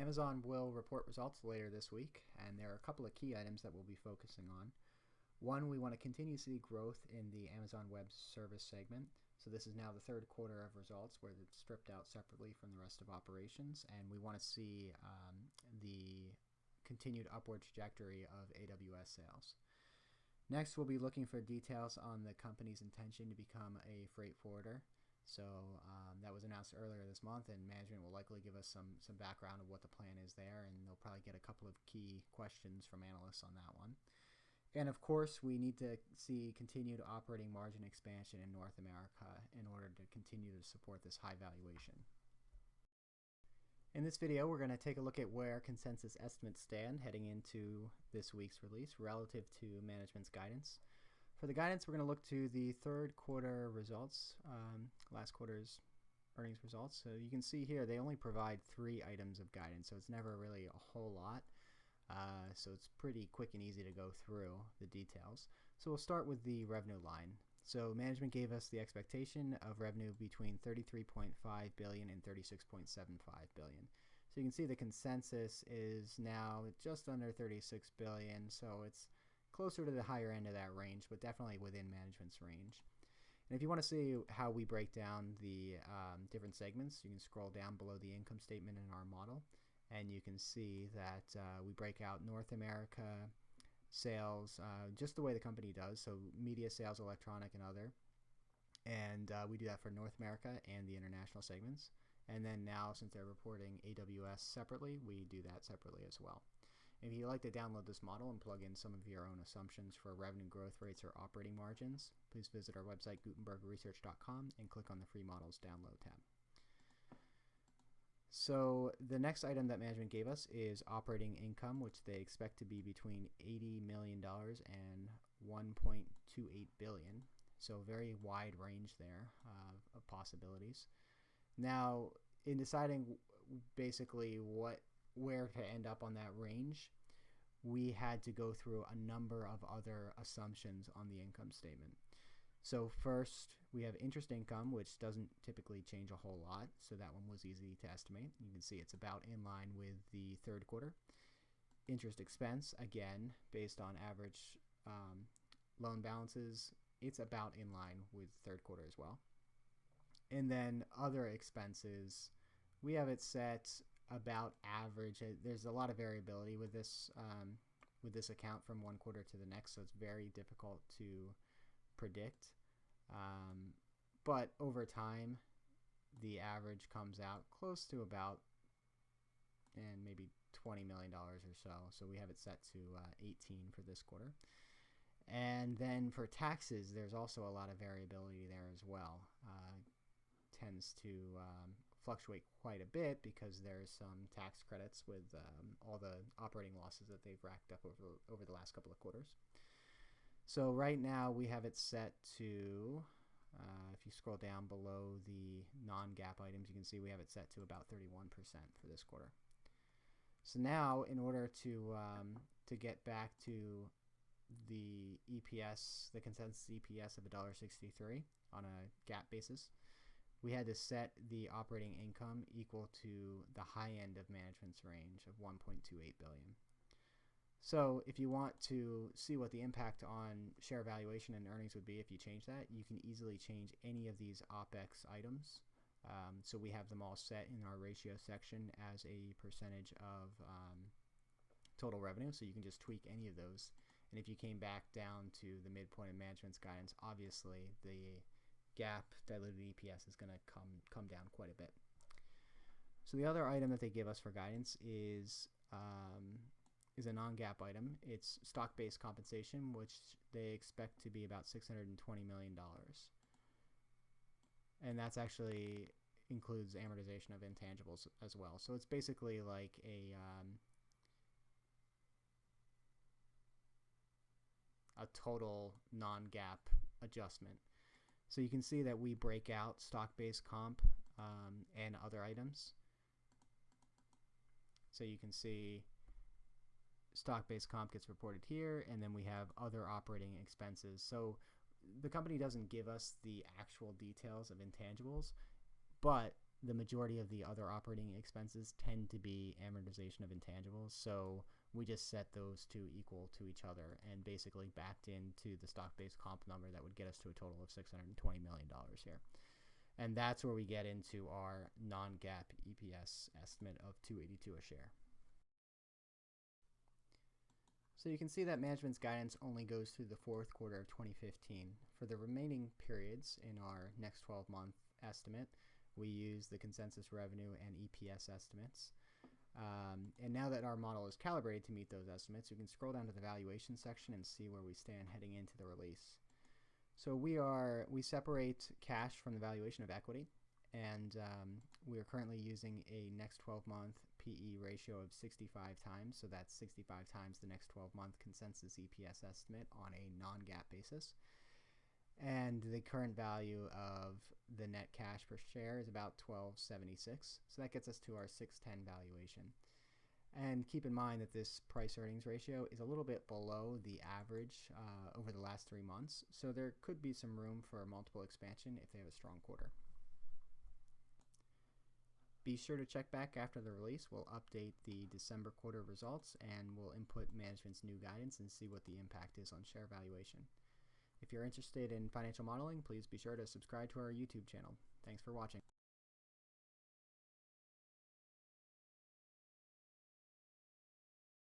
Amazon will report results later this week, and there are a couple of key items that we'll be focusing on. One, we want to continue to see growth in the Amazon Web Service segment. So this is now the third quarter of results where it's stripped out separately from the rest of operations, and we want to see the continued upward trajectory of AWS sales. Next, we'll be looking for details on the company's intention to become a freight forwarder. So that was announced earlier this month, and management will likely give us some background of what the plan is there, and they'll probably get a couple of key questions from analysts on that one. And of course, we need to see continued operating margin expansion in North America in order to continue to support this high valuation. In this video, we're going to take a look at where consensus estimates stand heading into this week's release relative to management's guidance. For the guidance, we're going to look to the third quarter results, last quarter's earnings results. So you can see here they only provide 3 items of guidance, so it's never really a whole lot. So it's pretty quick and easy to go through the details. So we'll start with the revenue line. So management gave us the expectation of revenue between $33.5 billion and $36.75 billion. So you can see the consensus is now just under $36 billion, so it's closer to the higher end of that range, but definitely within management's range. And if you want to see how we break down the different segments, you can scroll down below the income statement in our model, and you can see that we break out North America sales just the way the company does, so media sales, electronic, and other. And we do that for North America and the international segments. And then now, since they're reporting AWS separately, we do that separately as well. If you'd like to download this model and plug in some of your own assumptions for revenue growth rates or operating margins, please visit our website, gutenbergresearch.com, and click on the Free Models Download tab. So the next item that management gave us is operating income, which they expect to be between $80 million and $1.28 billion. So a very wide range there of possibilities. Now, in deciding basically where to end up on that range, we had to go through a number of other assumptions on the income statement. So first, we have interest income, which doesn't typically change a whole lot, so that one was easy to estimate. You can see it's about in line with the third quarter. Interest expense, again, based on average loan balances, it's about in line with third quarter as well. And then other expenses, we have it set about average. There's a lot of variability with this account from one quarter to the next, so it's very difficult to predict. But over time, the average comes out close to about and maybe $20 million or so. So we have it set to 18 for this quarter. And then for taxes, there's also a lot of variability there as well. Tends to fluctuate quite a bit because there's some tax credits with all the operating losses that they've racked up over the last couple of quarters. So right now we have it set to, if you scroll down below the non-GAAP items, you can see we have it set to about 31% for this quarter. So now, in order to get back to the EPS, the consensus EPS of $1.63 on a GAAP basis, we had to set the operating income equal to the high end of management's range of $1.28 billion. So if you want to see what the impact on share valuation and earnings would be if you change that, you can easily change any of these OPEX items. So we have them all set in our ratio section as a percentage of total revenue, so you can just tweak any of those. And if you came back down to the midpoint of management's guidance, obviously the GAAP diluted EPS is going to come down quite a bit. So the other item that they give us for guidance is a non-GAAP item. It's stock-based compensation, which they expect to be about $620 million. And that's actually includes amortization of intangibles as well. So it's basically like a total non-GAAP adjustment. So you can see that we break out stock-based comp and other items. So you can see stock-based comp gets reported here, and then we have other operating expenses. So the company doesn't give us the actual details of intangibles, but the majority of the other operating expenses tend to be amortization of intangibles, so we just set those two equal to each other and basically backed into the stock-based comp number that would get us to a total of $620 million here. And that's where we get into our non-GAAP EPS estimate of $2.82 a share. So you can see that management's guidance only goes through the fourth quarter of 2015. For the remaining periods in our next 12-month estimate, we use the consensus revenue and EPS estimates. And now that our model is calibrated to meet those estimates, we can scroll down to the valuation section and see where we stand heading into the release. So we separate cash from the valuation of equity, and we are currently using a next 12-month PE ratio of 65 times, so that's 65 times the next 12-month consensus EPS estimate on a non-GAAP basis. And the current value of the net cash per share is about $12.76, so that gets us to our 610 valuation. And keep in mind that this price-earnings ratio is a little bit below the average over the last 3 months, so there could be some room for multiple expansion if they have a strong quarter. Be sure to check back after the release. We'll update the December quarter results, and we'll input management's new guidance and see what the impact is on share valuation. If you're interested in financial modeling, please be sure to subscribe to our YouTube channel. Thanks for watching.